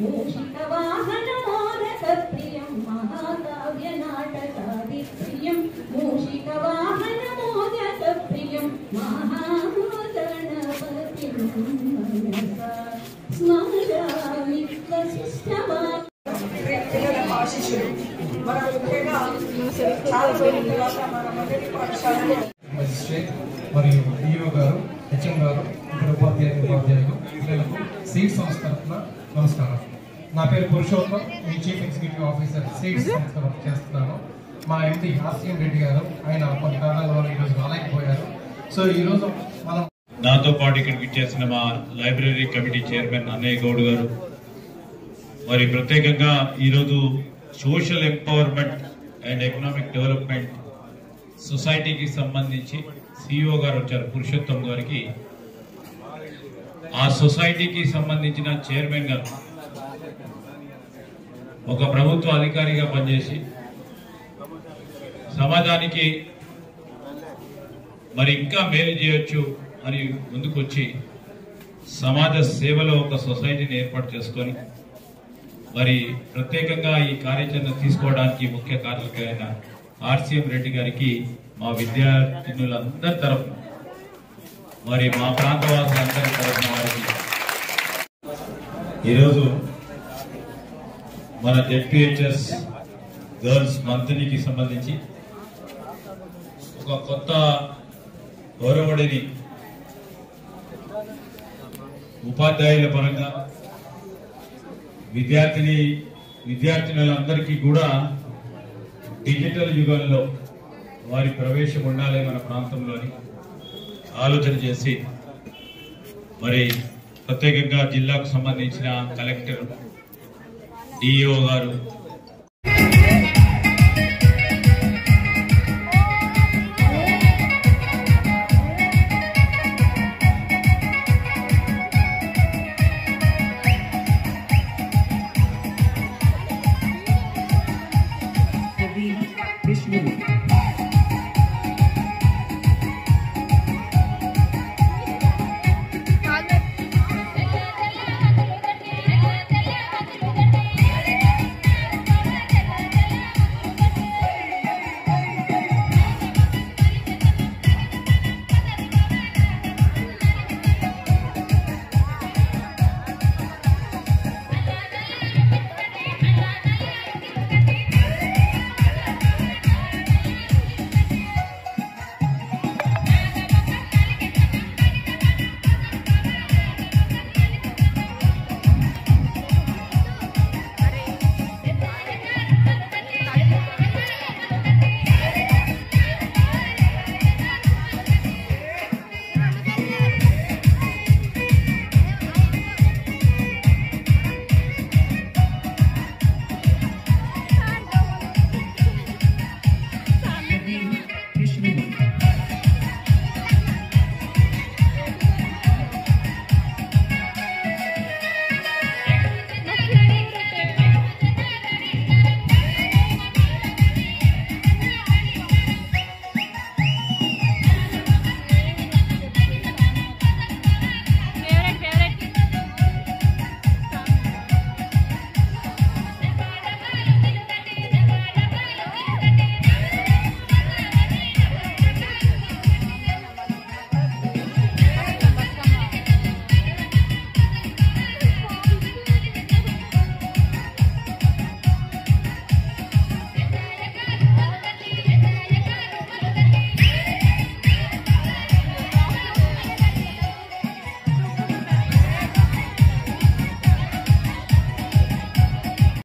మూషిక వాహన మోదక ప్రియం మహాకావ్య నాటకాది ప్రియం మూషిక వాహన మోదక ప్రియం మహాగణపతి స్మరామి వశిష్ఠవా ఆశీస్సులు మన ముఖ్యంగా చాలా రోజుల తర్వాత మన మొదటి పాఠశాలలో మరియు డిఓ గారు హెచ్ఎం గారు ఇతర ఉపాధ్యాయులు పిల్లలకు సీడ్ సంస్థ తరఫున నమస్కారం. నా పేరు పురుషోత్తం, మీ చీఫ్ ఎగ్జిక్యూటివ్ ఆఫీసర్ సీడ్స్ సంస్థ వర్క్ చేస్తున్నాను. మా ఎండి ఆర్సీఎం రెడ్డి గారు ఆయన కొన్ని కారణాల వల్ల ఈరోజు రాలేకపోయారు. సో ఈరోజు మనం నాతో పాటు ఇక్కడికి చేసిన మా లైబ్రరీ కమిటీ చైర్మన్ అన్నయ్య గౌడ్ గారు, మరి ప్రత్యేకంగా ఈరోజు social empowerment and economic development సొసైటీకి సంబంధించి సిఇఓ గారు వచ్చారు పురుషోత్తం గారికి. ఆ సొసైటీకి సంబంధించిన చైర్మన్ గారు ఒక ప్రభుత్వ అధికారిగా పనిచేసి సమాజానికి మరి ఇంకా మేలు చేయొచ్చు అని ముందుకొచ్చి సమాజ సేవలో ఒక సొసైటీని ఏర్పాటు చేసుకొని మరి ప్రత్యేకంగా ఈ కార్యాచరణ తీసుకోవడానికి ముఖ్య కారకులైన ఆర్సీఎం రెడ్డి గారికి మా విద్యార్థినులందరి తరఫున మరి మా ప్రాంతవాసులందరి తరఫున వారికి ఈరోజు మన జెడ్పీహెచ్ఎస్ గర్ల్స్ మంత్లీకి సంబంధించి ఒక కొత్త గౌరవడిని ఉపాధ్యాయుల పరంగా విద్యార్థినులందరికీ కూడా డిజిటల్ యుగంలో వారి ప్రవేశం ఉండాలి మన ప్రాంతంలోని ఆలోచన చేసి మరి ప్రత్యేకంగా జిల్లాకు సంబంధించిన కలెక్టర్ డిఈఓ గారు